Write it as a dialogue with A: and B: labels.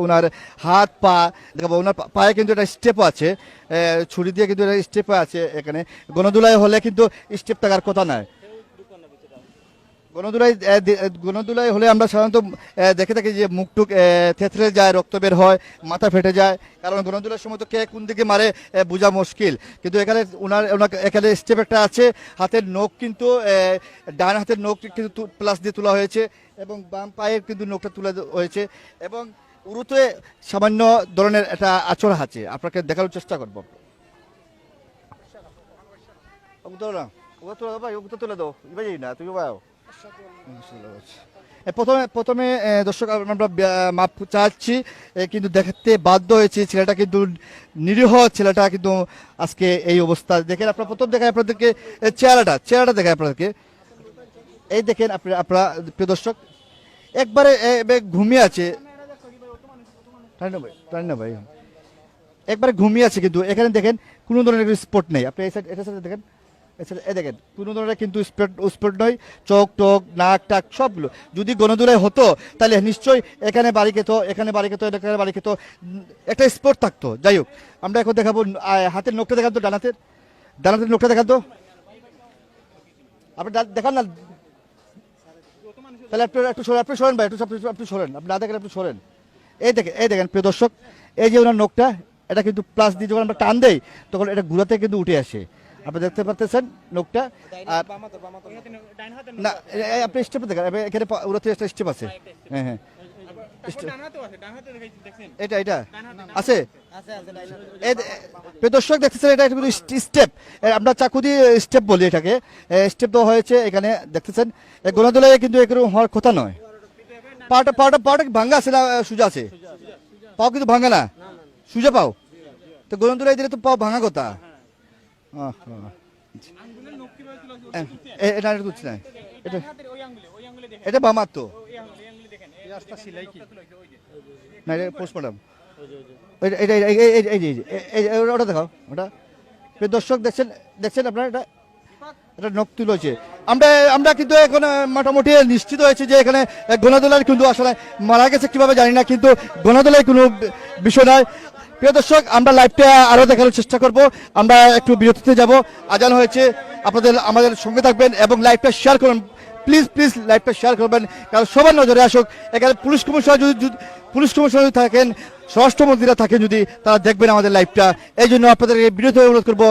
A: ওনার হাত পা দেখাবো, ওনার পায়ে কিন্তু একটা স্টেপ আছে, ছুরি দিয়ে কিন্তু একটা স্টেপ আছে। এখানে গণদুলায় হলে কিন্তু স্টেপ থাকার কথা নয়। গণদুলাই হলে আমরা সাধারণত দেখে থাকি যে মুখটুক থেতরে যায়, রক্ত বের হয়, মাথা ফেটে যায়, কারণ গণদুলার সময় তো কে কোন দিকে মারে বোঝা মুশকিল। কিন্তু এখানে ওনার এখানে স্টেপ একটা আছে, হাতের নখ কিন্তু ডান হাতের নখ কিন্তু প্লাস দিয়ে তোলা হয়েছে এবং বাম পায়ের কিন্তু নখটা তুলে হয়েছে এবং উরুতে সামান্য ধরনের একটা আঁচড় আছে, আপনাকে দেখানোর চেষ্টা করবো। তুলে দাও না তুমি প্রথমে দর্শক আমরা মাপ চাচ্ছি, কিন্তু দেখাতে বাধ্য হয়েছি। ছেলেটা কিন্তু নিরীহ, ছেলেটা কিন্তু আজকে এই অবস্থা। দেখেন আপনারা, প্রথম দেখায় আপনাদেরকে চেহারাটা দেখায় আপনাদেরকে। এই দেখেন আপনারা প্রিয় দর্শক, একবারে ঘুমিয়ে আছে ভাই, একবারে ঘুমিয়ে আছে, কিন্তু এখানে দেখেন কোনো ধরনের স্পট নেই। আপনি এটা সাথে দেখেন, দেখেন কোনো ধরনের কিন্তু স্পট নয়, চোখ টোক নাক টাক সবগুলো। যদি গণদুলাই হতো তাহলে নিশ্চয়ই এখানে বাড়ি খেত, এখানে বাড়ি খেত, এখানে বাড়ি খেত, একটা স্পট থাকতো। যাই হোক, আমরা এখন দেখাবো হাতের নখটা দেখান তো, ডানাতের নখটা দেখান তো, আপনি দেখান না। তাহলে একটু সরেন ভাই, একটু সরেন, আপনি না দেখেন একটু সরেন। এই দেখেন প্রিয় দর্শক, এই যে ওনার নখটা, এটা কিন্তু প্লাস দিয়ে যখন আমরা টান দেই তখন এটা ঘুরাতে কিন্তু উঠে আসে। আপনি দেখতে পাচ্ছেন নখটা। আর না, আপনি স্টেপ দেখেন, এখানে উড়াতে একটা স্টেপ আছে। হ্যাঁ এটা আছে। দর্শক দেখতেছেন, এটা স্টেপ, আমরা চাকু দিয়ে স্টেপ বলি এটাকে, স্টেপ দেওয়া হয়েছে এখানে দেখতেছেন। গণদোলায় কিন্তু এরকম হওয়ার কথা নয়। পাটা ভাঙ্গা আছে না সোজা আছে? পাও কিন্তু ভাঙ্গা না, সোজা পাও। তো গণদোলায় দিলে তো পাও ভাঙা কথা। এটা বামার তো পোস্টমর্টম, ওটা দেখাও ওটা। দর্শক দেখছেন আপনারা, এটা নখ তুলেছে। আমরা কিন্তু এখন মোটামুটি নিশ্চিত হয়েছে যে এখানে গণদোলার কিন্তু আসলে মারা গেছে কিভাবে জানি না, কিন্তু গণদোলায় কোনো বিষয় নয়। প্রিয় দর্শক, আমরা লাইভটা আরও দেখানোর চেষ্টা করব। আমরা একটু বিরতিতে যাব, আজান হয়েছে। আমাদের সঙ্গে থাকবেন এবং লাইভটা শেয়ার করুন, প্লিজ লাইভটা শেয়ার করবেন, কারণ সবার নজরে আসুক। এখানে পুলিশ কমিশনার যদি থাকেন, স্বরাষ্ট্রমন্ত্রীরা থাকেন, যদি তারা দেখবেন আমাদের লাইভটা। এই জন্য আপনাদের বিরতি অনুরোধ করবো।